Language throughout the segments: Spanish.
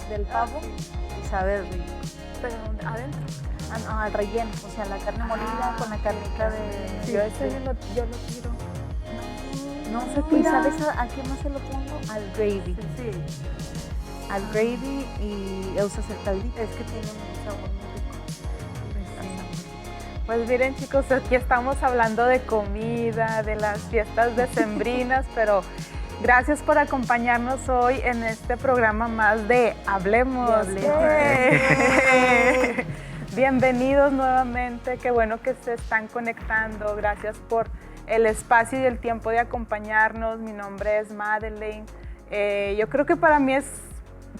del pavo y sabe rico. Pero adentro. Ah, no, al relleno, o sea, la carne molida con la carnita de... Sí, yo lo tiro. No sé qué, ¿sabes a qué más se lo pongo? Al gravy. Sí. Al gravy y usas el caldito. Es que tiene un sabor muy rico. Pues miren, chicos, aquí estamos hablando de comida, de las fiestas decembrinas, pero gracias por acompañarnos hoy en este programa más de Hablemos. Bienvenidos nuevamente, qué bueno que se están conectando. Gracias por el espacio y el tiempo de acompañarnos. Mi nombre es Madeleine. Yo creo que para mí es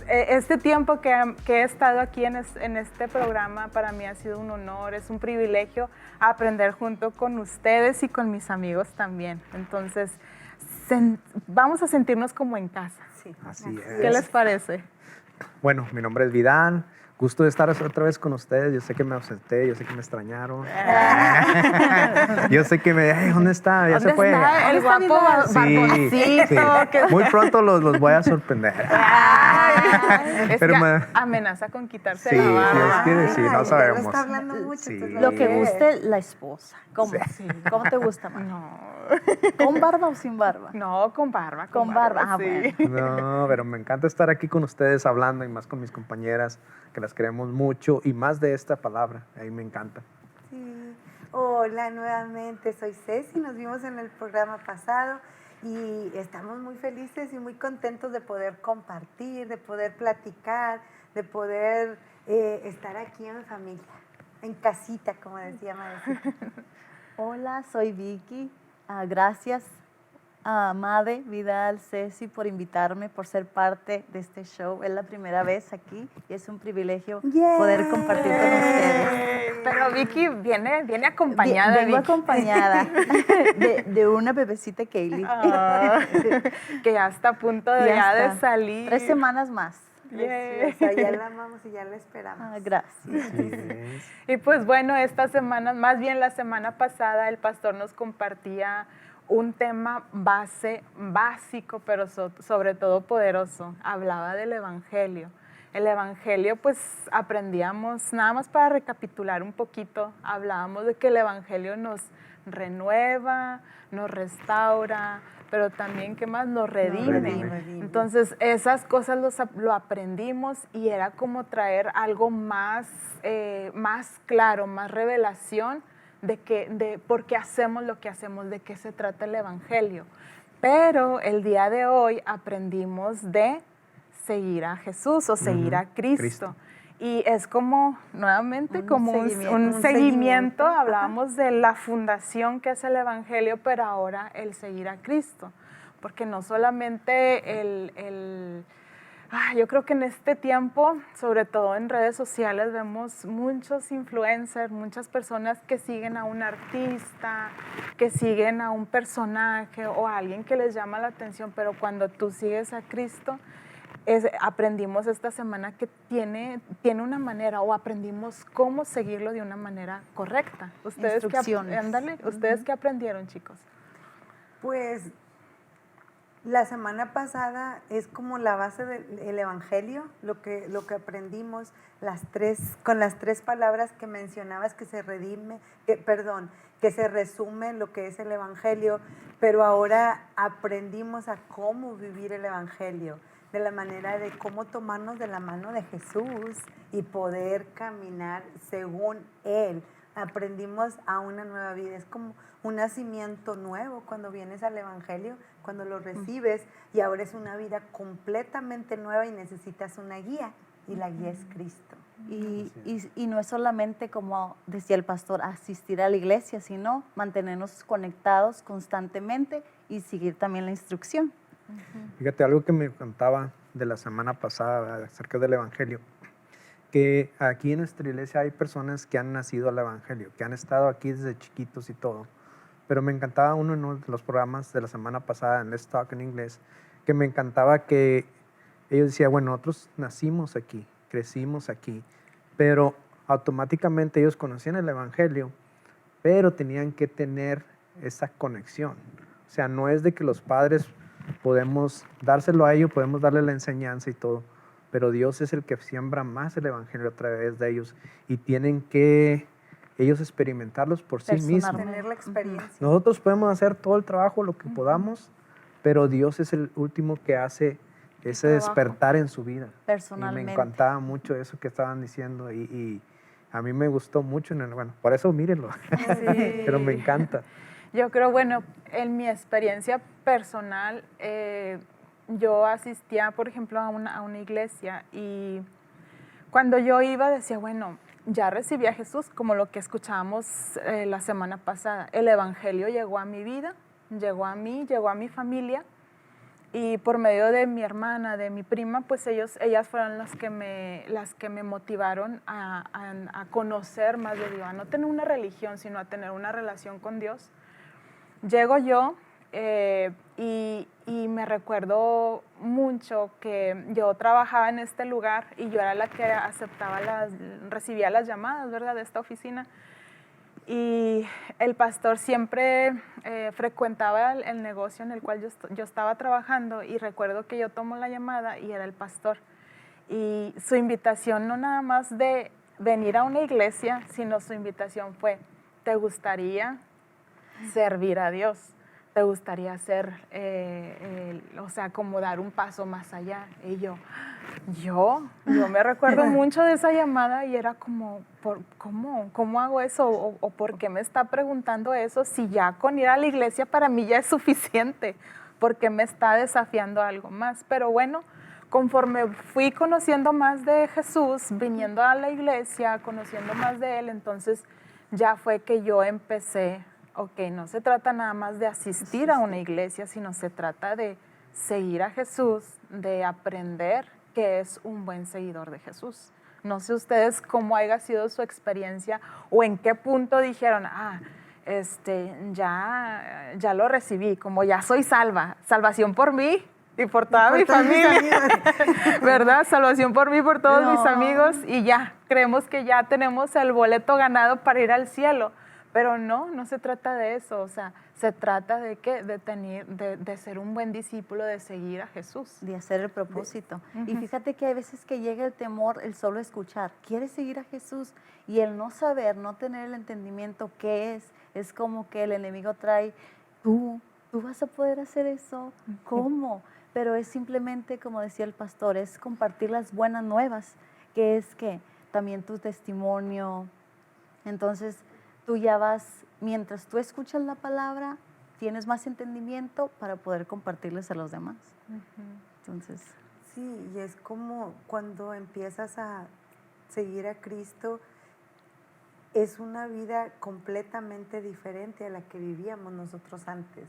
este tiempo que he estado aquí en este programa, para mí ha sido un honor, es un privilegio aprender junto con ustedes y con mis amigos también. Entonces, vamos a sentirnos como en casa. Sí, así es. ¿Qué les parece? Bueno, mi nombre es Vidal. Gusto de estar otra vez con ustedes. Yo sé que me ausenté, yo sé que me extrañaron. Yo sé que ¿dónde está? Ya se fue. Está el guapo barboncito. Sí. Muy pronto los voy a sorprender. Es Pero que amenaza con quitarse sí, la barba. si Dios quiere, sí, no sabemos. Está hablando mucho. Sí. Lo que guste la esposa. ¿Cómo? Sí. ¿Cómo te gusta más? No. ¿Con barba o sin barba? No, con barba. Con barba. Ah, sí. bueno. No, pero me encanta estar aquí con ustedes hablando y más con mis compañeras, que las queremos mucho y más de esta palabra. Ahí me encanta. Sí. Hola, nuevamente soy Ceci. Nos vimos en el programa pasado y estamos muy felices y muy contentos de poder compartir, de poder platicar, de poder estar aquí en familia, en casita, como decía Madrecita. Hola, soy Vicky. Gracias a Made, Vidal, Ceci por invitarme, por ser parte de este show. Es la primera vez aquí y es un privilegio poder compartir con ustedes. Pero Vicky viene acompañada. Vengo Vicky. acompañada de una bebecita Kaylee. Que ya está a punto de, de salir. 3 semanas más. Preciosa, ya la amamos y ya la esperamos. Gracias. Y pues bueno, esta semana, más bien la semana pasada, el pastor nos compartía un tema básico, pero sobre todo poderoso. Hablaba del Evangelio. El Evangelio, pues aprendíamos, nada más para recapitular un poquito, hablábamos de que el Evangelio nos renueva, nos restaura, pero también, ¿qué más? Nos redime. Entonces, esas cosas lo aprendimos y era como traer algo más claro, más revelación de por qué hacemos lo que hacemos, de qué se trata el Evangelio. Pero el día de hoy aprendimos de seguir a Jesús o seguir a Cristo. Y es como, nuevamente, como un seguimiento. Hablábamos de la fundación que es el Evangelio, pero ahora el seguir a Cristo. Porque no solamente yo creo que en este tiempo, sobre todo en redes sociales, vemos muchos influencers, muchas personas que siguen a un artista, que siguen a un personaje o a alguien que les llama la atención, pero cuando tú sigues a Cristo, aprendimos esta semana que tiene una manera, o aprendimos cómo seguirlo de una manera correcta. ¿Ustedes qué aprendieron, chicos? Pues la semana pasada es como la base del Evangelio, lo que aprendimos, con las 3 palabras que mencionabas que se resume lo que es el Evangelio, pero ahora aprendimos a cómo vivir el Evangelio, de la manera de cómo tomarnos de la mano de Jesús y poder caminar según Él. Aprendimos a una nueva vida, es como un nacimiento nuevo cuando vienes al Evangelio, cuando lo recibes, y ahora es una vida completamente nueva y necesitas una guía, y la guía es Cristo. Y no es solamente, como decía el pastor, asistir a la iglesia, sino mantenernos conectados constantemente y seguir también la instrucción. Fíjate, algo que me contaba de la semana pasada acerca del Evangelio, que aquí en nuestra iglesia hay personas que han nacido al Evangelio, que han estado aquí desde chiquitos y todo, pero me encantaba uno de los programas de la semana pasada en Let's Talk en inglés, que me encantaba que ellos decían, bueno, nosotros nacimos aquí, crecimos aquí, pero automáticamente ellos conocían el Evangelio, pero tenían que tener esa conexión. O sea, no es de que los padres podemos dárselo a ellos, podemos darle la enseñanza y todo, pero Dios es el que siembra más el evangelio a través de ellos y tienen que ellos experimentarlos por sí mismos. Tener la experiencia. Nosotros podemos hacer todo el trabajo, lo que podamos, pero Dios es el último que hace ese despertar en su vida. Personalmente. Y me encantaba mucho eso que estaban diciendo y a mí me gustó mucho, bueno, por eso mírenlo, pero me encanta. Yo creo, bueno, en mi experiencia personal, yo asistía, por ejemplo, a una iglesia y cuando yo iba decía, bueno, ya recibí a Jesús, como lo que escuchábamos la semana pasada. El evangelio llegó a mi vida, llegó a mí, llegó a mi familia y por medio de mi hermana, de mi prima, pues ellas fueron las que me motivaron a conocer más de Dios, a no tener una religión, sino a tener una relación con Dios. Llego yo y me recuerdo mucho que yo trabajaba en este lugar y yo era la que recibía las llamadas, ¿verdad?, de esta oficina. Y el pastor siempre frecuentaba el negocio en el cual yo estaba trabajando y recuerdo que yo tomo la llamada y era el pastor. Y su invitación no nada más de venir a una iglesia, sino su invitación fue, ¿te gustaría servir a Dios? ¿Te gustaría hacer, o sea, como dar un paso más allá? Y yo me recuerdo mucho de esa llamada y era como, ¿cómo hago eso? ¿O por qué me está preguntando eso? Si ya con ir a la iglesia para mí ya es suficiente, ¿por qué me está desafiando a algo más? Pero bueno, conforme fui conociendo más de Jesús, viniendo a la iglesia, conociendo más de Él, entonces ya fue que yo empecé. Ok, no se trata nada más de asistir a una iglesia, sino se trata de seguir a Jesús, de aprender que es un buen seguidor de Jesús. No sé ustedes cómo haya sido su experiencia o en qué punto dijeron, ya lo recibí, como ya soy salvación por mí y por toda mi familia, ¿verdad? Salvación por mí y por todos mis amigos y ya, creemos que ya tenemos el boleto ganado para ir al cielo. Pero no se trata de eso, o sea, se trata de de ser un buen discípulo, de seguir a Jesús. De hacer el propósito. Y fíjate que hay veces que llega el temor, el solo escuchar, quieres seguir a Jesús y el no saber, no tener el entendimiento qué es como que el enemigo trae, tú vas a poder hacer eso, ¿cómo? Pero es simplemente, como decía el pastor, es compartir las buenas nuevas, que es que también tu testimonio, entonces tú ya vas, mientras tú escuchas la palabra, tienes más entendimiento para poder compartirles a los demás. Entonces, sí, y es como cuando empiezas a seguir a Cristo, es una vida completamente diferente a la que vivíamos nosotros antes.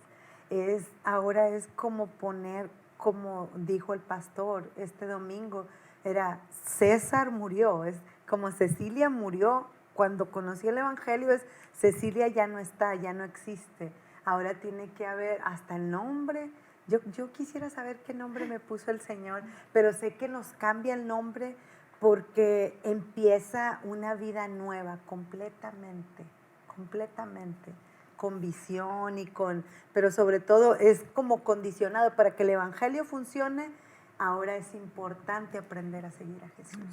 Ahora es como poner, como dijo el pastor este domingo, era César murió, es como Cecilia murió. Cuando conocí el evangelio Cecilia ya no está, ya no existe. Ahora tiene que haber hasta el nombre. Yo quisiera saber qué nombre me puso el Señor, pero sé que nos cambia el nombre porque empieza una vida nueva completamente, con visión pero sobre todo es como condicionado para que el evangelio funcione. Ahora es importante aprender a seguir a Jesús.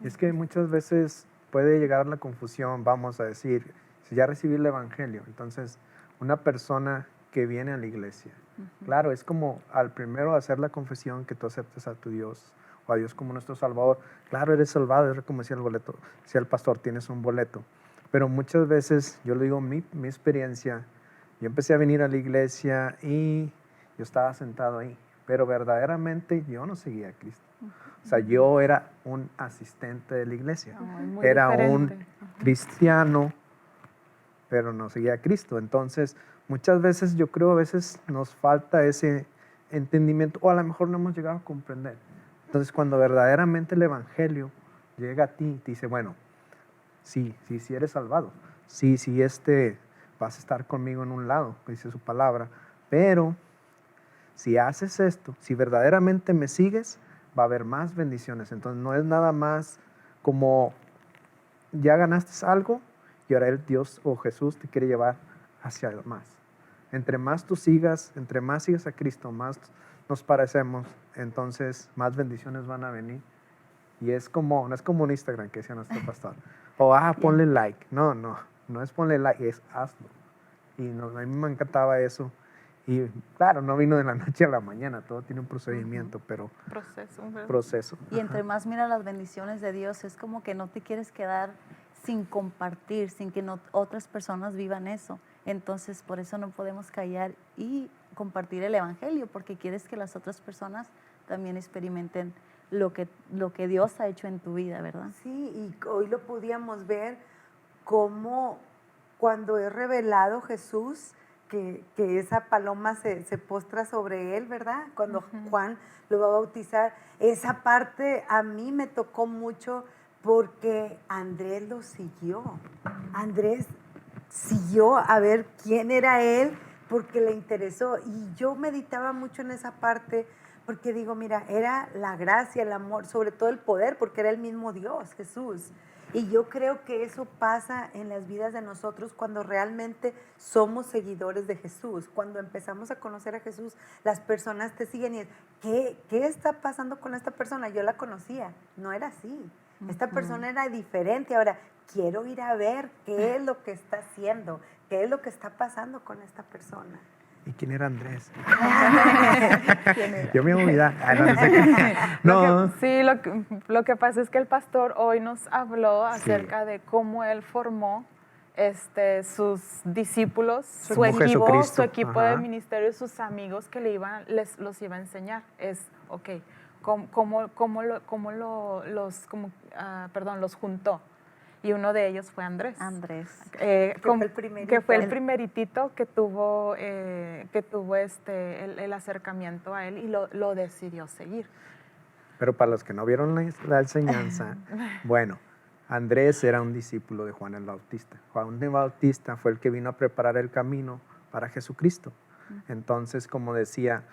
Es que muchas veces puede llegar la confusión, vamos a decir, si ya recibí el evangelio, entonces una persona que viene a la iglesia, claro, es como al primero hacer la confesión que tú aceptes a tu Dios o a Dios como nuestro Salvador, claro, eres salvado, es como decía el boleto, decía el pastor, tienes un boleto, pero muchas veces, yo le digo mi experiencia, yo empecé a venir a la iglesia y yo estaba sentado ahí, pero verdaderamente yo no seguía a Cristo. O sea, yo era un asistente de la iglesia, era diferente. un cristiano, pero no seguía a Cristo. Entonces, muchas veces yo creo a veces nos falta ese entendimiento o a lo mejor no hemos llegado a comprender. Entonces, cuando verdaderamente el evangelio llega a ti, te dice, bueno, sí eres salvado, sí vas a estar conmigo en un lado, dice su palabra, pero si haces esto, si verdaderamente me sigues, va a haber más bendiciones. Entonces no es nada más como ya ganaste algo y ahora el Dios o Jesús te quiere llevar hacia más. Entre más tú sigas, entre más sigas a Cristo, más nos parecemos, entonces más bendiciones van a venir. Y es como, no es como un Instagram que decía nuestro pastor. O, ponle like. No, no es ponle like, es hazlo. Y a mí me encantaba eso. Y claro, no vino de la noche a la mañana, todo tiene un procedimiento, pero proceso. Y entre más miras las bendiciones de Dios, es como que no te quieres quedar sin compartir, sin que otras personas vivan eso. Entonces, por eso no podemos callar y compartir el Evangelio, porque quieres que las otras personas también experimenten lo que Dios ha hecho en tu vida, ¿verdad? Sí, y hoy lo podíamos ver como cuando es revelado Jesús, que esa paloma se postra sobre él, ¿verdad? Cuando Juan lo va a bautizar. Esa parte a mí me tocó mucho porque Andrés lo siguió. Andrés siguió a ver quién era él porque le interesó. Y yo meditaba mucho en esa parte porque digo, mira, era la gracia, el amor, sobre todo el poder, porque era el mismo Dios, Jesús. Y yo creo que eso pasa en las vidas de nosotros cuando realmente somos seguidores de Jesús. Cuando empezamos a conocer a Jesús, las personas te siguen y ¿qué está pasando con esta persona? Yo la conocía, no era así. Esta persona era diferente. Ahora, quiero ir a ver qué es lo que está haciendo, qué es lo que está pasando con esta persona. ¿Y quién era Andrés? Yo me voy a olvidar. No. Sí, lo que pasa es que el pastor hoy nos habló acerca de cómo él formó sus discípulos, su equipo de ministerio, sus amigos que los iba a enseñar. Los juntó. Y uno de ellos fue Andrés. Que fue el primeritito que tuvo el acercamiento a él y lo decidió seguir. Pero para los que no vieron la enseñanza, bueno, Andrés era un discípulo de Juan el Bautista. Juan el Bautista fue el que vino a preparar el camino para Jesucristo. Entonces, como decía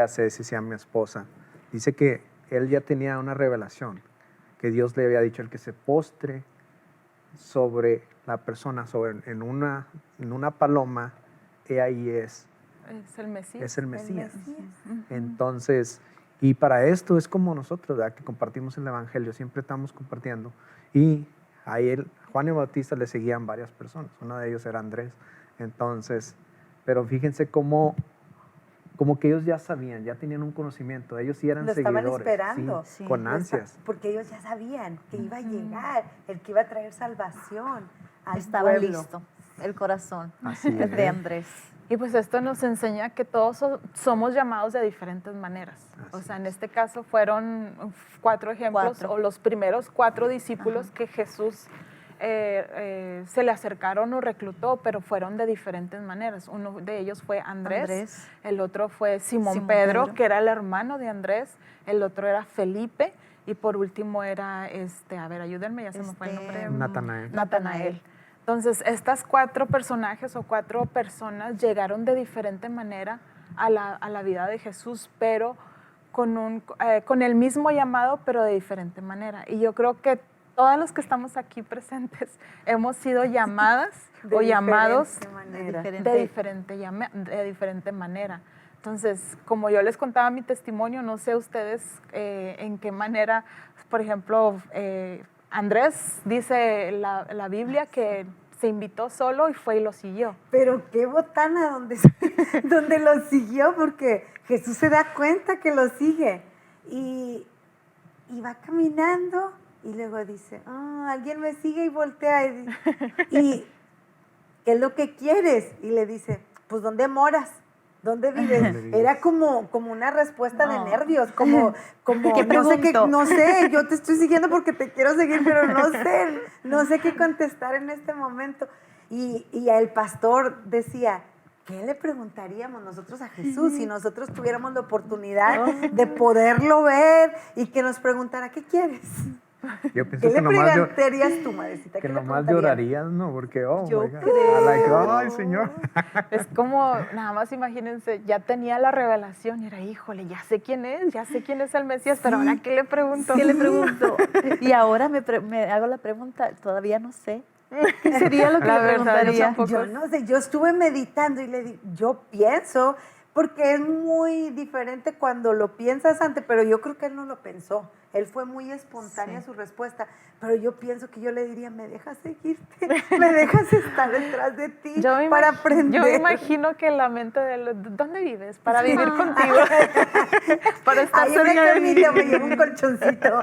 Ceci, decía mi esposa, dice que él ya tenía una revelación, que Dios le había dicho, el que se postre sobre la persona, en una paloma, ahí es el Mesías. Es el Mesías. Entonces, y para esto es como nosotros, ¿verdad? Que compartimos el Evangelio, siempre estamos compartiendo. Y a Juan el Bautista le seguían varias personas, uno de ellos era Andrés. Entonces, pero fíjense cómo que ellos ya sabían, ya tenían un conocimiento, ellos sí eran seguidores. Lo estaban esperando. Sí, con ansias. Porque ellos ya sabían que iba a llegar, el que iba a traer salvación al Estaba pueblo. listo el corazón es. de Andrés. Y pues esto nos enseña que todos somos llamados de diferentes maneras. En este caso fueron 4 ejemplos, o los primeros 4 discípulos que Jesús se le acercaron o reclutó, pero fueron de diferentes maneras. Uno de ellos fue Andrés. El otro fue Simón Pedro, que era el hermano de Andrés, el otro era Felipe, y por último era, ayúdenme, ya se me fue el nombre. Natanael. Entonces, estas 4 personajes o 4 personas llegaron de diferente manera a la vida de Jesús, pero con el mismo llamado, pero de diferente manera. Y yo creo que todos los que estamos aquí presentes hemos sido llamadas o llamados de diferente manera. Entonces, como yo les contaba mi testimonio, no sé ustedes en qué manera, por ejemplo, Andrés dice la Biblia que se invitó solo y fue y lo siguió. Pero qué botana donde lo siguió, porque Jesús se da cuenta que lo sigue y va caminando y luego dice, alguien me sigue, y voltea y ¿qué es lo que quieres? Y le dice, pues ¿dónde moras? ¿Dónde vives? Era como una respuesta de nervios, como no sé, yo te estoy siguiendo porque te quiero seguir, pero no sé qué contestar en este momento. Y el pastor decía, ¿qué le preguntaríamos nosotros a Jesús si nosotros tuviéramos la oportunidad de poderlo ver y que nos preguntara, ¿qué quieres? Yo pienso ¿Qué le preguntarías tú, madrecita? Que nomás llorarías, ¿no? Porque, yo creo. Ay, Señor. Es como, nada más imagínense, ya tenía la revelación y era, híjole, ya sé quién es el Mesías, pero ahora, ¿qué le pregunto? ¿Qué le pregunto? Y ahora me hago la pregunta, todavía no sé. ¿Qué sería lo que le preguntaría? Yo no sé, yo estuve meditando y le dije, yo pienso, porque es muy diferente cuando lo piensas antes, pero yo creo que él no lo pensó. Él fue muy espontánea su respuesta, pero yo pienso que yo le diría, ¿me dejas seguirte? ¿Me dejas estar detrás de ti para aprender? Yo me imagino que la mente de él, ¿dónde vives? Para vivir contigo. Para estar Ahí en cerca la de mí. camilla me llevo un colchoncito.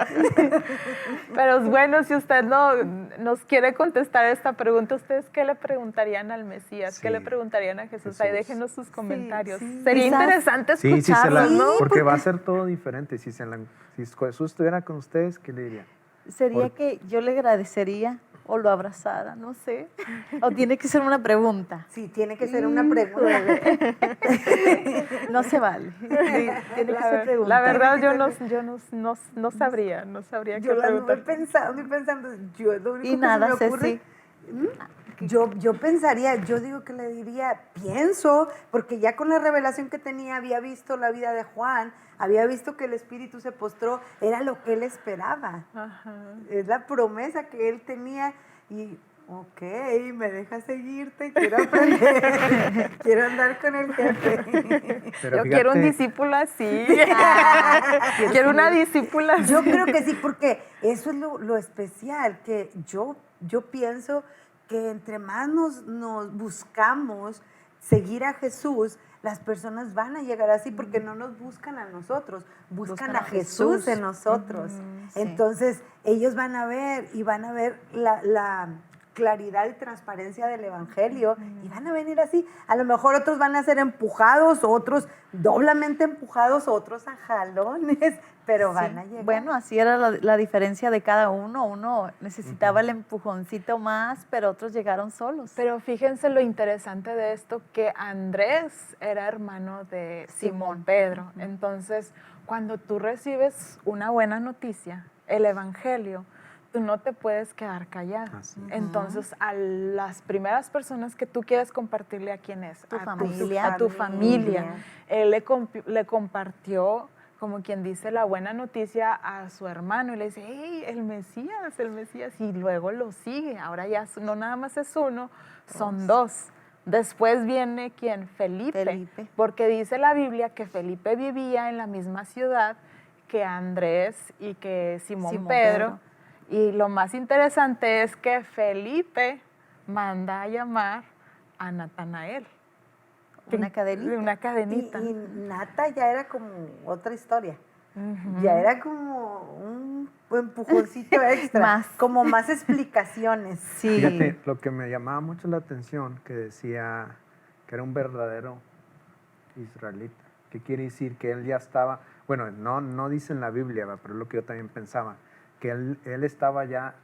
Pero bueno, si usted no nos quiere contestar esta pregunta, ¿ustedes qué le preguntarían al Mesías? Sí, ¿Qué le preguntarían a Jesús? Ahí déjenos sus comentarios. sí. Sería Quizás- interesante Sí, sí, escucharlo, ¿no? porque va a ser todo diferente. Si Jesús estuviera con ustedes, ¿qué le diría? Sería Por- que yo le agradecería o lo abrazara, no sé. O tiene que ser una pregunta. Sí, tiene que ser una pregunta. No se vale. Tiene que ser pregunta. La verdad, Tiene yo que no sabría Yo qué la anduve preguntar. pensando, yo lo único Y que nada, se me ocurre, yo pensaría, yo digo que le diría, pienso, porque ya con la revelación que tenía, había visto la vida de Juan, había visto que el Espíritu se postró, era lo que él esperaba, Ajá. es la promesa que él tenía y, ok, me deja seguirte, quiero aprender, quiero andar con el jefe. Pero Yo quiero un fíjate, discípulo así. Quiero una discípula así. Yo creo que sí, porque eso es lo especial, que yo pienso que entre más nos buscamos seguir a Jesús, las personas van a llegar así porque no nos buscan a nosotros, buscan a Jesús en nosotros. sí. Entonces, ellos van a ver y van a ver la claridad y transparencia del Evangelio y van a venir así. A lo mejor otros van a ser empujados, otros doblemente empujados, otros a jalones, pero van a llegar. Bueno, así era la diferencia de cada uno. Uno necesitaba el empujoncito más, pero otros llegaron solos. Pero fíjense lo interesante de esto, que Andrés era hermano de Simón Pedro. Entonces, cuando tú recibes una buena noticia, el Evangelio, tú no te puedes quedar callado. Así es. Entonces, a las primeras personas que tú quieres compartirle, ¿a quién es? Tu A familia. a tu familia. familia. Él le compartió, como quien dice, la buena noticia a su hermano y le dice, hey, el Mesías, y luego lo sigue. Ahora ya no nada más es uno, son dos. Después viene, ¿quién? Felipe. Porque dice la Biblia que Felipe vivía en la misma ciudad que Andrés y que Simón Pedro. Y lo más interesante es que Felipe manda a llamar a Natanael. Una cadenita. Una cadenita. Y Nata ya era como otra historia. Ya era como un empujoncito extra, Más. como más explicaciones. Sí. fíjate, lo que me llamaba mucho la atención, que decía que era un verdadero israelita. ¿Qué quiere decir? Que él ya estaba, bueno, no dice en la Biblia, ¿va? Pero es lo que yo también pensaba, que él estaba ya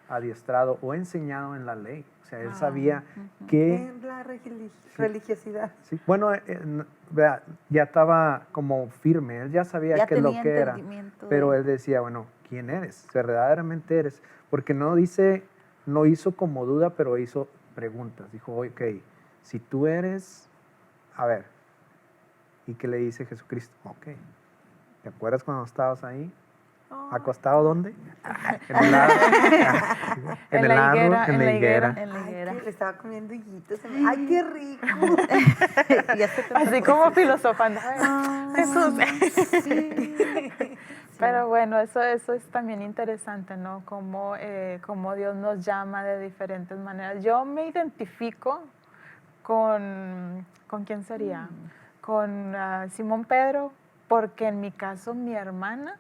adiestrado o enseñado en la ley. O sea, él sabía que... En la religiosidad. Sí, bueno, vea, ya estaba como firme, él ya sabía Ya qué es lo tenía que era, entendimiento pero de- él decía, bueno, ¿quién eres? Verdaderamente eres, porque no hizo como duda, pero hizo preguntas, dijo, ok, si tú eres, a ver, ¿y qué le dice Jesucristo? Ok, ¿te acuerdas cuando estabas ahí? ¿Acostado dónde? En el árbol. En el árbol, en la higuera. En la Ay, higuera. que le estaba comiendo higuitos. Ay, qué rico. Ya se te Así como filosofando. Jesús. Sí. Pero bueno, eso es también interesante, ¿no? Cómo Dios nos llama de diferentes maneras. Yo me identifico ¿con quién sería? Con Simón Pedro, porque en mi caso mi hermana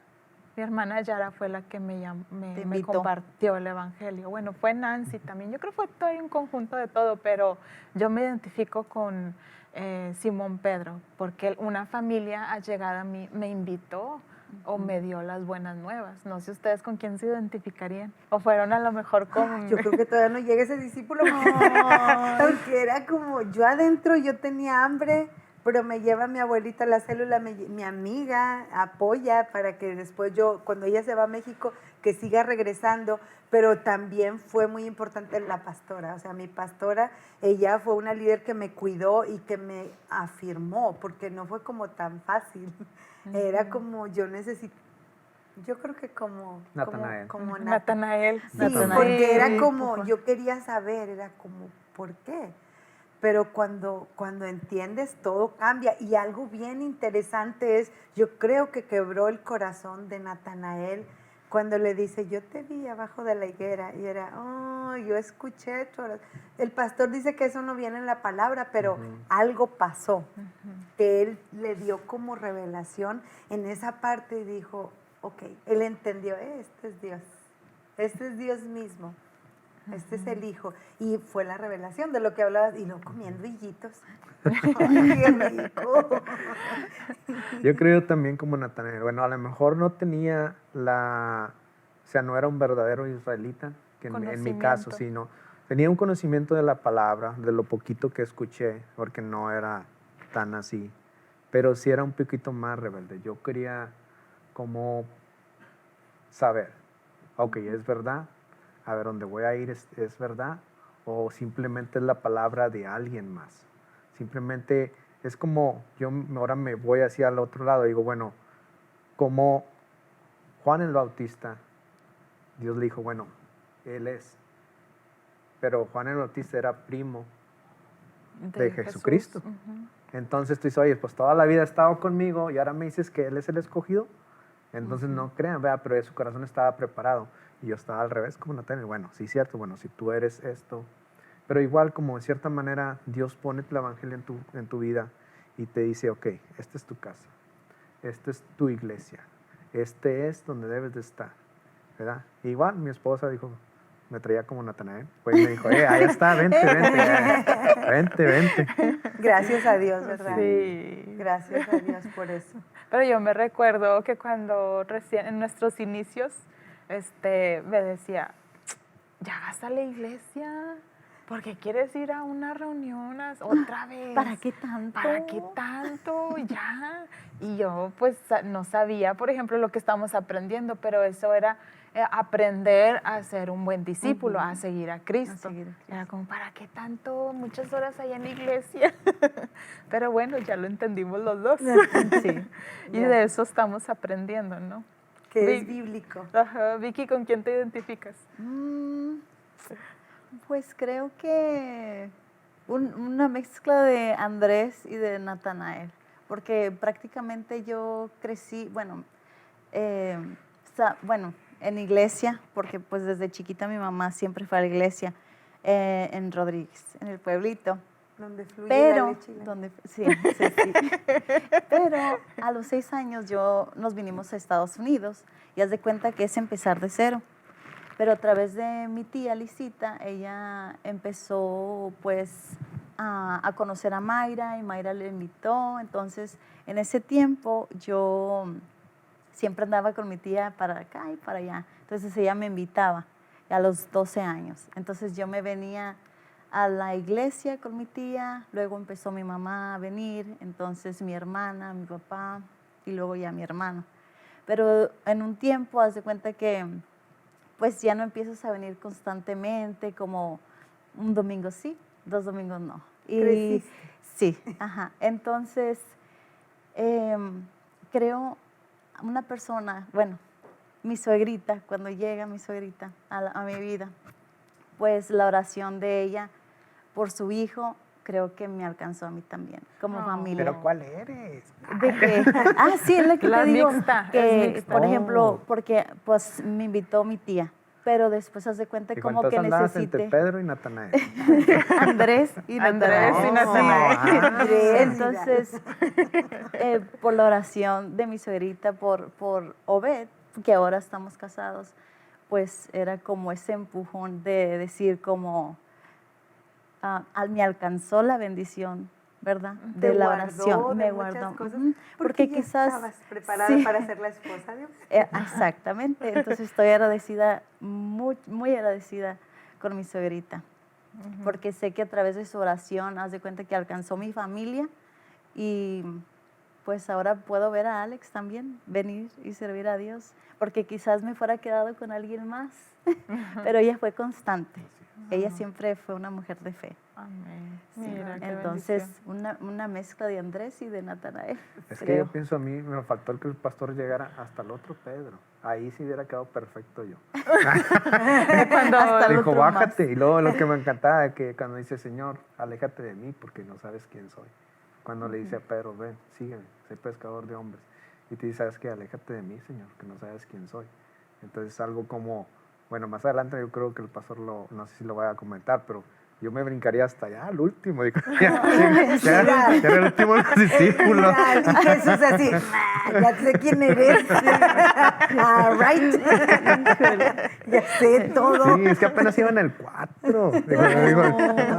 Yara fue la que me invitó. compartió el Evangelio. Bueno, fue Nancy también. Yo creo que fue todo un conjunto de todo, pero yo me identifico con Simón Pedro, porque una familia allegada a mí me invitó o me dio las buenas nuevas. No sé ustedes con quién se identificarían. O fueron a lo mejor con... Yo creo que todavía no llega ese discípulo. Porque era como, yo adentro, yo tenía hambre, pero me lleva mi abuelita a la célula, mi amiga apoya para que después yo, cuando ella se va a México, que siga regresando, pero también fue muy importante la pastora, o sea, mi pastora, ella fue una líder que me cuidó y que me afirmó, porque no fue como tan fácil, era como yo necesito, yo creo que como Natanael. como Natanael. Sí, Natanael. porque era Sí, como, pues, yo quería saber, era como, ¿por qué? pero cuando entiendes todo cambia. Y algo bien interesante es, yo creo que quebró el corazón de Natanael cuando le dice, yo te vi abajo de la higuera, y era, oh, yo escuché tu oración. El pastor dice que eso no viene en la palabra, pero algo pasó, que él le dio como revelación en esa parte y dijo, ok, él entendió, este es Dios mismo. Este es el Hijo. Y fue la revelación de lo que hablabas. Y luego comiendo hillitos. ¡Ay, qué rico! Yo creo también como Natanael. Bueno, a lo mejor no tenía o sea, no era un verdadero israelita, que en mi caso, sino tenía un conocimiento de la palabra, de lo poquito que escuché, porque no era tan así. Pero sí era un poquito más rebelde. Yo quería como saber, ok, ¿es verdad? A ver, ¿dónde voy a ir es verdad? ¿O simplemente es la palabra de alguien más? Simplemente es como, yo ahora me voy hacia el otro lado y digo, bueno, como Juan el Bautista, Dios le dijo, bueno, él es. Pero Juan el Bautista era primo de Jesucristo. Entonces tú dices, oye, pues toda la vida ha estado conmigo y ahora me dices que él es el escogido. Entonces no crean, vea, pero su corazón estaba preparado. Y yo estaba al revés, como Natanael. Bueno, sí, cierto, bueno, si tú eres esto. Pero igual, como de cierta manera, Dios pone el evangelio en tu vida y te dice, ok, esta es tu casa, esta es tu iglesia, este es donde debes de estar, ¿verdad? Igual mi esposa dijo, me traía como Natanael, pues me dijo, ahí está, vente, vente. Gracias a Dios, ¿verdad? Sí. Gracias a Dios por eso. Pero yo me recuerdo que cuando recién en nuestros inicios, me decía, ya vas a la iglesia, ¿por qué quieres ir a una reunión otra vez? ¿Para qué tanto? ¿Para qué tanto? Ya. Y yo pues no sabía, por ejemplo, lo que estamos aprendiendo, pero eso era aprender a ser un buen discípulo, a seguir a Cristo. Era como, ¿para qué tanto? Muchas horas allá en la iglesia. Pero bueno, ya lo entendimos los dos. Sí. Y de eso estamos aprendiendo, ¿no? Que es bíblico. Ajá. Vicky, ¿con quién te identificas? Pues creo que una mezcla de Andrés y de Natanael, porque prácticamente yo crecí, bueno, en iglesia, porque pues desde chiquita mi mamá siempre fue a la iglesia, en Rodríguez, en el pueblito. Donde fluye la leche. Sí. Pero a los 6 años nos vinimos a Estados Unidos y haz de cuenta que es empezar de cero. Pero a través de mi tía Lisita, ella empezó pues a conocer a Mayra y Mayra le invitó. Entonces, en ese tiempo yo siempre andaba con mi tía para acá y para allá. Entonces ella me invitaba a los 12 años. Entonces yo me venía a la iglesia con mi tía, luego empezó mi mamá a venir, entonces mi hermana, mi papá y luego ya mi hermano. Pero en un tiempo, haz de cuenta que pues ya no empiezas a venir constantemente, como un domingo sí, 2 domingos no. ¿Creciste? Sí, ajá. Entonces, creo una persona, bueno, mi suegrita, cuando llega mi suegrita a mi vida, pues la oración de ella por su hijo, creo que me alcanzó a mí también, como familia. ¿Pero cuál eres? Sí, es lo que te digo. Mixta, Que, es mixta. por ejemplo, porque pues me invitó mi tía, pero después haz de cuenta ¿Y como cuántas que andabas entre necesité Pedro y Natanael? Andrés y Natanael. Andrés y Natanael. Andrés. Entonces, por la oración de mi suegrita, por Obed, que ahora estamos casados, pues era como ese empujón de decir como, me alcanzó la bendición, ¿verdad? Te De la guardó oración, de me muchas guardó. cosas, Ujú. Porque ya quizás estabas preparada sí. para ser la esposa de Dios. Exactamente, entonces estoy agradecida, muy, muy agradecida con mi suegrita, porque sé que a través de su oración, haz de cuenta que alcanzó mi familia y pues ahora puedo ver a Alex también venir y servir a Dios, porque quizás me fuera quedado con alguien más, pero ella fue constante. Ella siempre fue una mujer de fe. Amén. Sí. Mira, qué Entonces, bendición. una mezcla de Andrés y de Natanael. Es que creo. yo pienso, a mí me faltó el que el pastor llegara hasta el otro Pedro. Ahí sí hubiera quedado perfecto yo. Cuando Hasta el Dijo, otro más. bájate. Y luego lo que me encantaba, que cuando dice, Señor, aléjate de mí porque no sabes quién soy. Cuando le dice a Pedro, ven, sígueme, soy pescador de hombres. Y te dice, ¿sabes qué? Aléjate de mí, Señor, que no sabes quién soy. Entonces algo como, bueno, más adelante yo creo que el pastor, no sé si lo vaya a comentar, pero yo me brincaría hasta allá, al último. Digo, ya era el último de los discípulos. Y Jesús así, ya sé quién eres. Right. Ya sé todo. Sí, es que apenas iban el 4.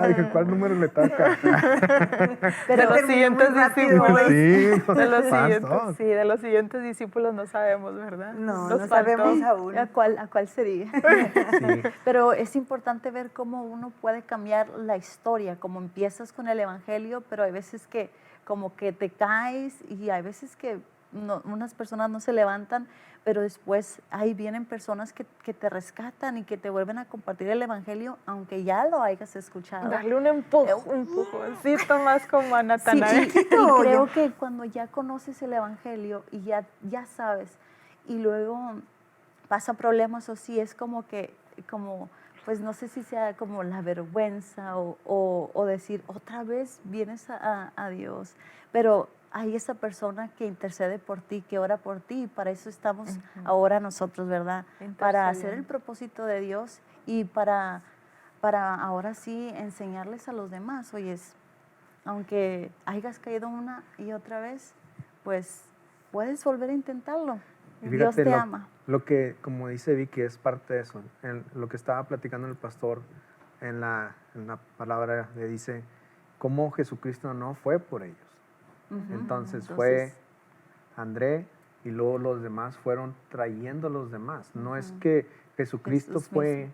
Dije, ¿cuál número le toca? de los terminó siguientes muy rápido, discípulos. Sí, De los pasó. siguientes, sí, de los siguientes discípulos no sabemos, ¿verdad? No, Nos no faltó. sabemos aún. ¿A cuál sería? Sí. Pero es importante ver cómo uno puede cambiar la historia, como empiezas con el Evangelio, pero hay veces que como que te caes y hay veces que unas personas no se levantan, pero después ahí vienen personas que te rescatan y que te vuelven a compartir el Evangelio, aunque ya lo hayas escuchado. Darle un empujoncito más como a Sí, Natanael. y creo que cuando ya conoces el Evangelio y ya sabes, y luego pasa problemas o sí, es como pues no sé si sea como la vergüenza o decir, otra vez vienes a Dios, pero hay esa persona que intercede por ti, que ora por ti, y para eso estamos ahora nosotros, ¿verdad? Para hacer el propósito de Dios y para ahora sí enseñarles a los demás, oye, aunque hayas caído una y otra vez, pues puedes volver a intentarlo. Y Dios fíjate, te ama. lo que, como dice Vicky, es parte de eso. Lo que estaba platicando el pastor en la palabra le dice, cómo Jesucristo no fue por ellos. Entonces fue André y luego los demás fueron trayendo a los demás. No es que Jesucristo Jesús fue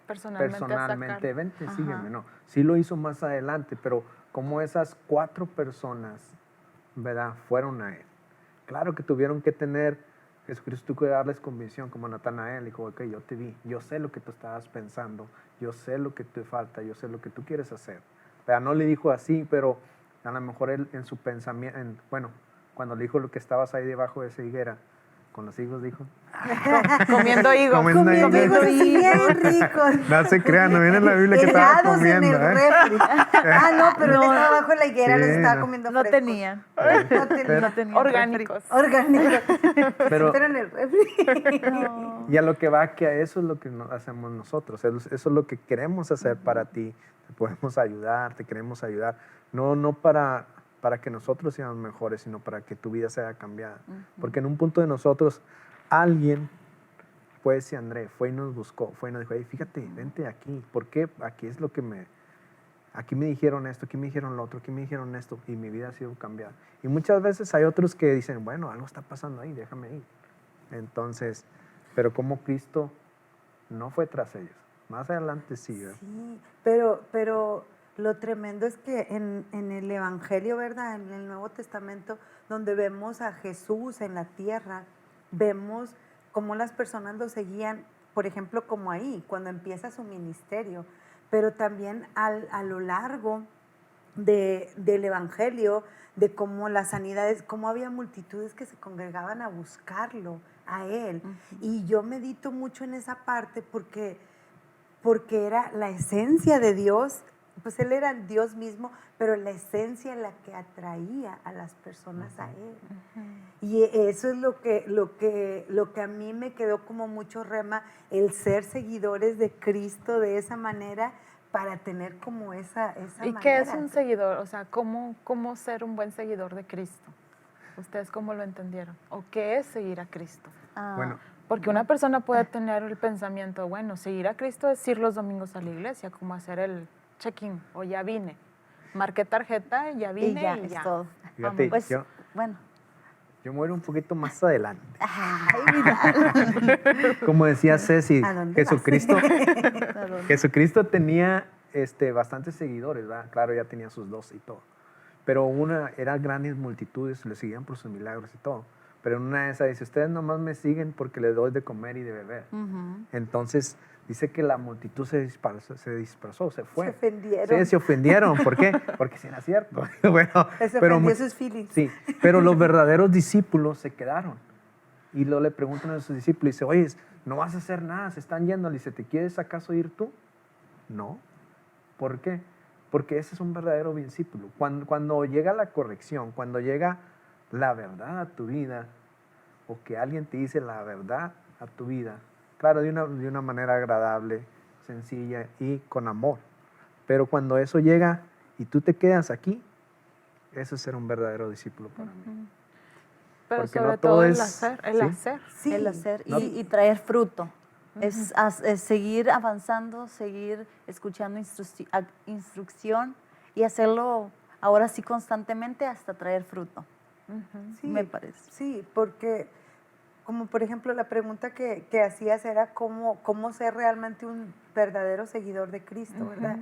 Personalmente, vente, sígueme. No, sí lo hizo más adelante, pero como esas 4 personas, ¿verdad? Fueron a él. Claro que tuvieron que tener, Jesucristo tuvo que darles convicción, como Natanael, dijo, ok, yo te vi, yo sé lo que tú estabas pensando, yo sé lo que te falta, yo sé lo que tú quieres hacer. ¿Verdad? No le dijo así, pero a lo mejor él en su pensamiento, bueno, cuando le dijo lo que estabas ahí debajo de esa higuera, con los higos dijo. comiendo higos. Comiendo Comiendo higos bien ricos. No se crean, no viene en la Biblia que estaba Helados comiendo. en el refri. No, pero él estaba abajo de la higuera, Sí, los estaba no. comiendo No frescos. tenían. No tenían. Orgánicos. Orgánicos. Pero- Pero en el refri. Y a lo que va, que a eso es lo que hacemos nosotros. Eso es lo que queremos hacer para ti. Te podemos ayudar, te queremos ayudar. No para que nosotros seamos mejores, sino para que tu vida sea cambiada. Porque en un punto de nosotros, alguien, pues si André, fue y nos buscó, fue y nos dijo, hey, fíjate, vente aquí. ¿Por qué? Aquí es lo que aquí me dijeron esto, aquí me dijeron lo otro, aquí me dijeron esto, y mi vida ha sido cambiada. Y muchas veces hay otros que dicen, bueno, algo está pasando ahí, déjame ir. Entonces, pero como Cristo no fue tras ellos. Más adelante sí, ¿verdad? Sí, pero lo tremendo es que en el Evangelio, ¿verdad? En el Nuevo Testamento, donde vemos a Jesús en la tierra, vemos cómo las personas lo seguían, por ejemplo, como ahí, cuando empieza su ministerio, pero también a lo largo del Evangelio, de cómo las sanidades, cómo había multitudes que se congregaban a buscarlo, a Él. Y yo medito mucho en esa parte porque era la esencia de Dios, pues Él era el Dios mismo, pero la esencia la que atraía a las personas a Él. Y eso es lo que a mí me quedó como mucho rema, el ser seguidores de Cristo de esa manera, para tener como esa ¿Y manera. qué es un seguidor? O sea, ¿cómo ser un buen seguidor de Cristo? ¿Ustedes cómo lo entendieron? ¿O qué es seguir a Cristo? Bueno, Porque una persona puede tener el pensamiento, bueno, seguir a Cristo es ir los domingos a la iglesia, como hacer el check-in, o ya vine. Marqué tarjeta, ya vine y ya. Es todo. fíjate, Pues, yo bueno. muero un poquito más adelante. Ay, mira. Como decía Ceci, ¿A dónde vas? Jesucristo tenía bastantes seguidores, ¿verdad? Claro, ya tenía sus 12 y todo. Pero eran grandes multitudes, le seguían por sus milagros y todo. pero en una de esas dice, ustedes nomás me siguen porque les doy de comer y de beber. Entonces, dice que la multitud se dispersó, se fue. Se ofendieron. Sí, se ofendieron. ¿Por qué? Porque sí era cierto. Bueno, Se pero ofendió sus feelings. sí, pero los verdaderos discípulos se quedaron. Y luego le preguntan a sus discípulos, dice, oye, no vas a hacer nada, se están yendo. Le dice, ¿te quieres acaso ir tú? No. ¿Por qué? Porque ese es un verdadero discípulo. Cuando llega la corrección, cuando llega la verdad a tu vida, o que alguien te dice la verdad a tu vida, claro, de una manera agradable, sencilla y con amor. Pero cuando eso llega y tú te quedas aquí, eso es ser un verdadero discípulo para mí. Pero Porque sobre no todo todo el es- hacer, el ¿sí? hacer. Sí. El hacer No. y traer fruto. Es seguir avanzando, seguir escuchando instrucción y hacerlo ahora sí constantemente hasta traer fruto. Sí, Me parece. Sí, porque como por ejemplo la pregunta que hacías era cómo ser realmente un verdadero seguidor de Cristo, ¿verdad?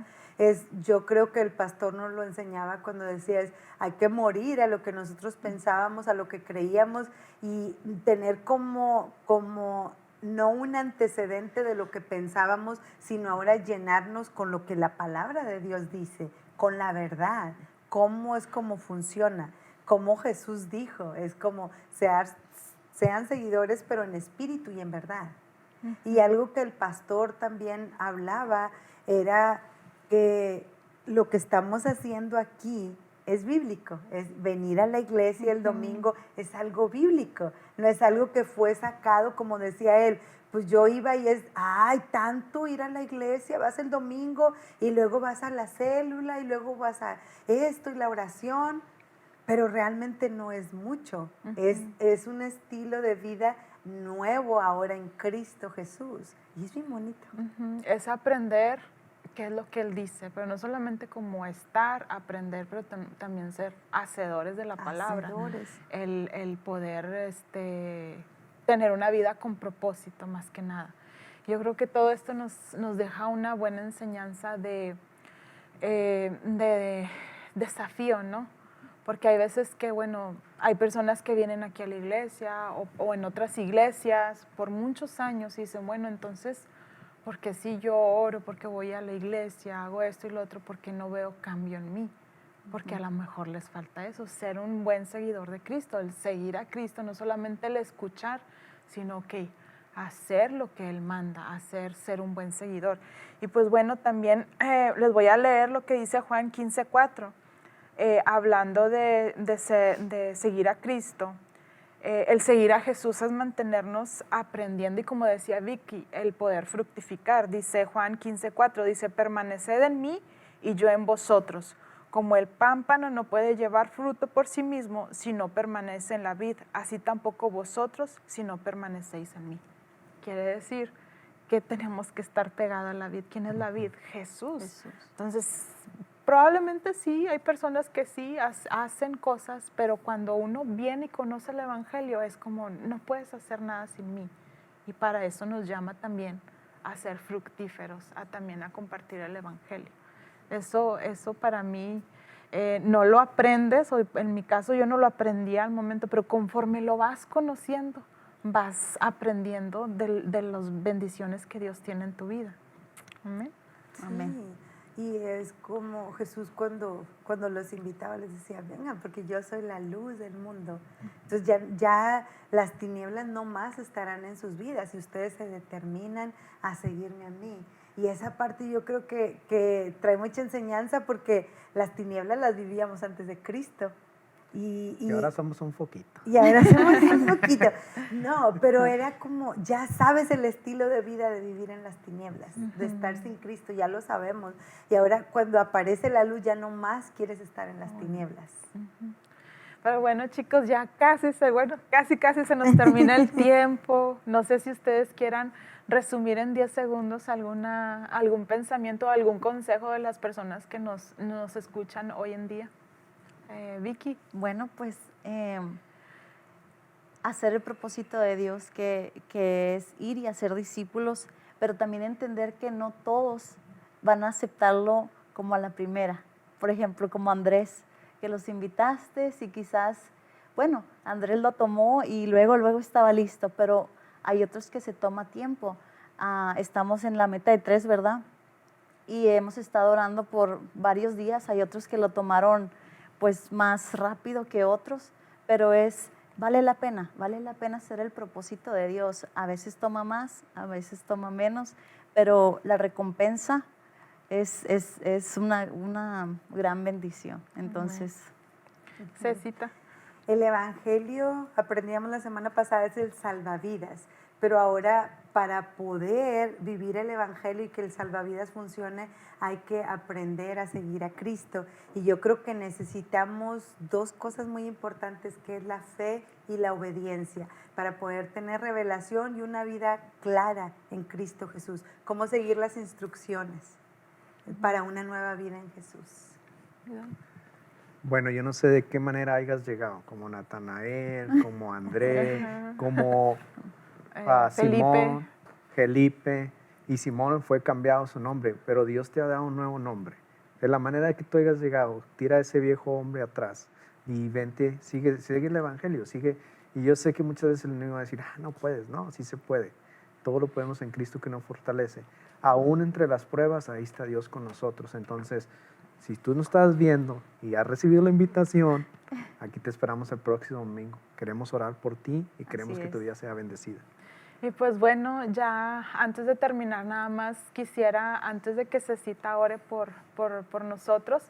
Yo creo que el pastor nos lo enseñaba cuando decía, hay que morir a lo que nosotros pensábamos, a lo que creíamos y tener como no un antecedente de lo que pensábamos, sino ahora llenarnos con lo que la palabra de Dios dice, con la verdad, cómo funciona, como Jesús dijo, es como sean seguidores pero en espíritu y en verdad. Y algo que el pastor también hablaba era que lo que estamos haciendo aquí es bíblico, es venir a la iglesia el domingo, es algo bíblico, no es algo que fue sacado, como decía él, pues yo iba y ay, tanto ir a la iglesia, vas el domingo y luego vas a la célula y luego vas a esto y la oración, pero realmente no es mucho, es un estilo de vida nuevo ahora en Cristo Jesús y es bien bonito. Es aprender qué es lo que Él dice, pero no solamente como estar, aprender, pero también ser hacedores de la palabra. Hacedores. El poder tener una vida con propósito más que nada. Yo creo que todo esto nos deja una buena enseñanza de desafío, ¿no? Porque hay veces que, bueno, hay personas que vienen aquí a la iglesia o en otras iglesias por muchos años y dicen, bueno, entonces, ¿por qué si yo oro, porque voy a la iglesia, hago esto y lo otro, porque no veo cambio en mí? Porque a lo mejor les falta eso, ser un buen seguidor de Cristo, el seguir a Cristo, no solamente el escuchar, sino que hacer lo que Él manda, ser un buen seguidor. Y pues bueno, también les voy a leer lo que dice Juan 15:4. Hablando de seguir a Cristo, el seguir a Jesús es mantenernos aprendiendo y como decía Vicky, el poder fructificar. Dice Juan 15:4, dice, permaneced en mí y yo en vosotros. Como el pámpano no puede llevar fruto por sí mismo si no permanece en la vid, así tampoco vosotros si no permanecéis en mí. Quiere decir que tenemos que estar pegados a la vid. ¿Quién es la vid? Jesús. Entonces, probablemente sí, hay personas que sí hacen cosas, pero cuando uno viene y conoce el Evangelio es como, no puedes hacer nada sin mí. Y para eso nos llama también a ser fructíferos, también a compartir el Evangelio. Eso para mí no lo aprendes, o en mi caso yo no lo aprendí al momento, pero conforme lo vas conociendo, vas aprendiendo de las bendiciones que Dios tiene en tu vida. Amén. Amén. Y es como Jesús cuando los invitaba les decía, vengan, porque yo soy la luz del mundo. Entonces ya las tinieblas no más estarán en sus vidas y ustedes se determinan a seguirme a mí. Y esa parte yo creo que trae mucha enseñanza porque las tinieblas las vivíamos antes de Cristo. Y ahora somos un foquito. Y ahora somos un poquito. No, pero era como, ya sabes el estilo de vida de vivir en las tinieblas, de estar sin Cristo, ya lo sabemos. Y ahora cuando aparece la luz ya no más quieres estar en las tinieblas. Pero bueno, chicos, ya casi se nos termina el tiempo. No sé si ustedes quieran resumir en 10 segundos algún pensamiento o algún consejo de las personas que nos escuchan hoy en día. Vicky. Bueno, pues hacer el propósito de Dios que es ir y hacer discípulos, pero también entender que no todos van a aceptarlo como a la primera. Por ejemplo, como Andrés, que los invitaste y quizás bueno, Andrés lo tomó y luego estaba listo, pero hay otros que se toma tiempo. Estamos en la meta de 3, ¿verdad? Y hemos estado orando por varios días. Hay otros que lo tomaron pues más rápido que otros, pero vale la pena hacer el propósito de Dios. A veces toma más, a veces toma menos, pero la recompensa es una gran bendición. Entonces, Cecita. El Evangelio, aprendíamos la semana pasada, es el salvavidas, pero ahora para poder vivir el Evangelio y que el salvavidas funcione, hay que aprender a seguir a Cristo. Y yo creo que necesitamos 2 cosas muy importantes, que es la fe y la obediencia, para poder tener revelación y una vida clara en Cristo Jesús. Cómo seguir las instrucciones para una nueva vida en Jesús. Bueno, yo no sé de qué manera hayas llegado, como Natanael, como André, como Simón, Felipe, y Simón fue cambiado su nombre, pero Dios te ha dado un nuevo nombre. De la manera que tú hayas llegado, tira a ese viejo hombre atrás y vente, sigue el Evangelio, sigue. Y yo sé que muchas veces el enemigo va a decir, no puedes, no, sí se puede. Todo lo podemos en Cristo que nos fortalece. Aún entre las pruebas, ahí está Dios con nosotros. Entonces, si tú nos estás viendo y has recibido la invitación, aquí te esperamos el próximo domingo. Queremos orar por ti y queremos que tu vida sea bendecida. Y pues bueno, ya antes de terminar nada más quisiera, antes de que Cecita ore por nosotros,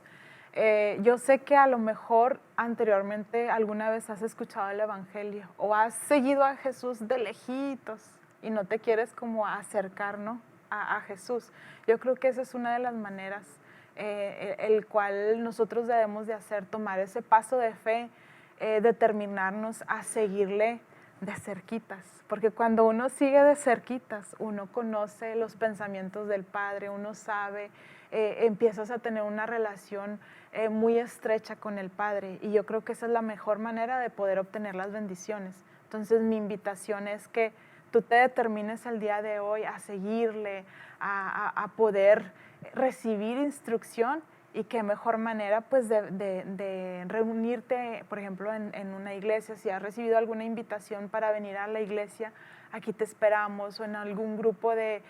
yo sé que a lo mejor anteriormente alguna vez has escuchado el Evangelio o has seguido a Jesús de lejitos y no te quieres como acercar, ¿no?, a Jesús. Yo creo que esa es una de las maneras el cual nosotros debemos de hacer, tomar ese paso de fe, determinarnos a seguirle de cerquitas, porque cuando uno sigue de cerquitas, uno conoce los pensamientos del Padre, uno sabe, empiezas a tener una relación muy estrecha con el Padre, y yo creo que esa es la mejor manera de poder obtener las bendiciones. Entonces mi invitación es que tú te determines el día de hoy a seguirle, a poder recibir instrucción, y qué mejor manera pues de reunirte, por ejemplo, en una iglesia. Si has recibido alguna invitación para venir a la iglesia, aquí te esperamos, o en algún grupo de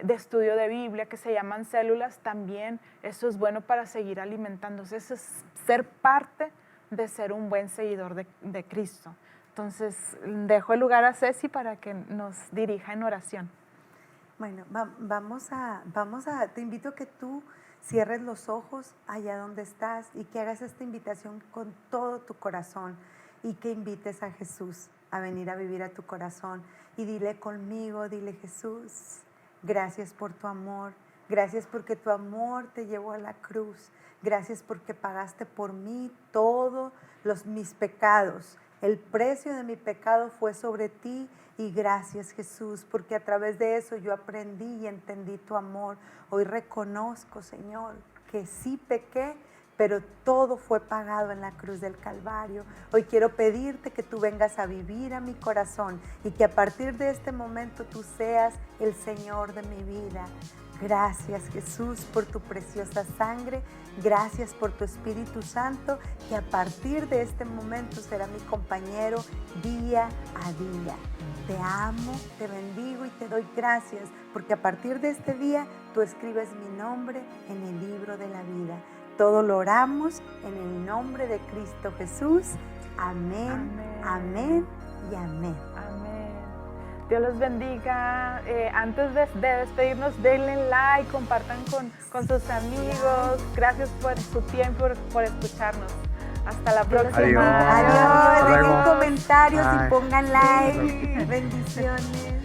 estudio de Biblia que se llaman células, también eso es bueno para seguir alimentándose. Eso es ser parte de ser un buen seguidor de Cristo. Entonces, dejo el lugar a Ceci para que nos dirija en oración. Bueno, te invito a que tú cierres los ojos allá donde estás y que hagas esta invitación con todo tu corazón y que invites a Jesús a venir a vivir a tu corazón. Y dile conmigo, dile: Jesús, gracias por tu amor, gracias porque tu amor te llevó a la cruz, gracias porque pagaste por mí todos mis pecados. El precio de mi pecado fue sobre ti, y gracias, Jesús, porque a través de eso yo aprendí y entendí tu amor. Hoy reconozco, Señor, que sí pequé, pero todo fue pagado en la cruz del Calvario. Hoy quiero pedirte que tú vengas a vivir a mi corazón y que a partir de este momento tú seas el Señor de mi vida. Gracias, Jesús, por tu preciosa sangre. Gracias por tu Espíritu Santo, que a partir de este momento será mi compañero día a día. Te amo, te bendigo y te doy gracias, porque a partir de este día tú escribes mi nombre en el libro de la vida. Todo lo oramos en el nombre de Cristo Jesús. Amén, amén y amén. Amén. Dios los bendiga. Antes de despedirnos, denle like, compartan con sus amigos. Gracias por su tiempo, por escucharnos. Hasta la próxima. Adiós. Adiós. Dejen luego. comentarios Bye. y pongan like. Bendiciones.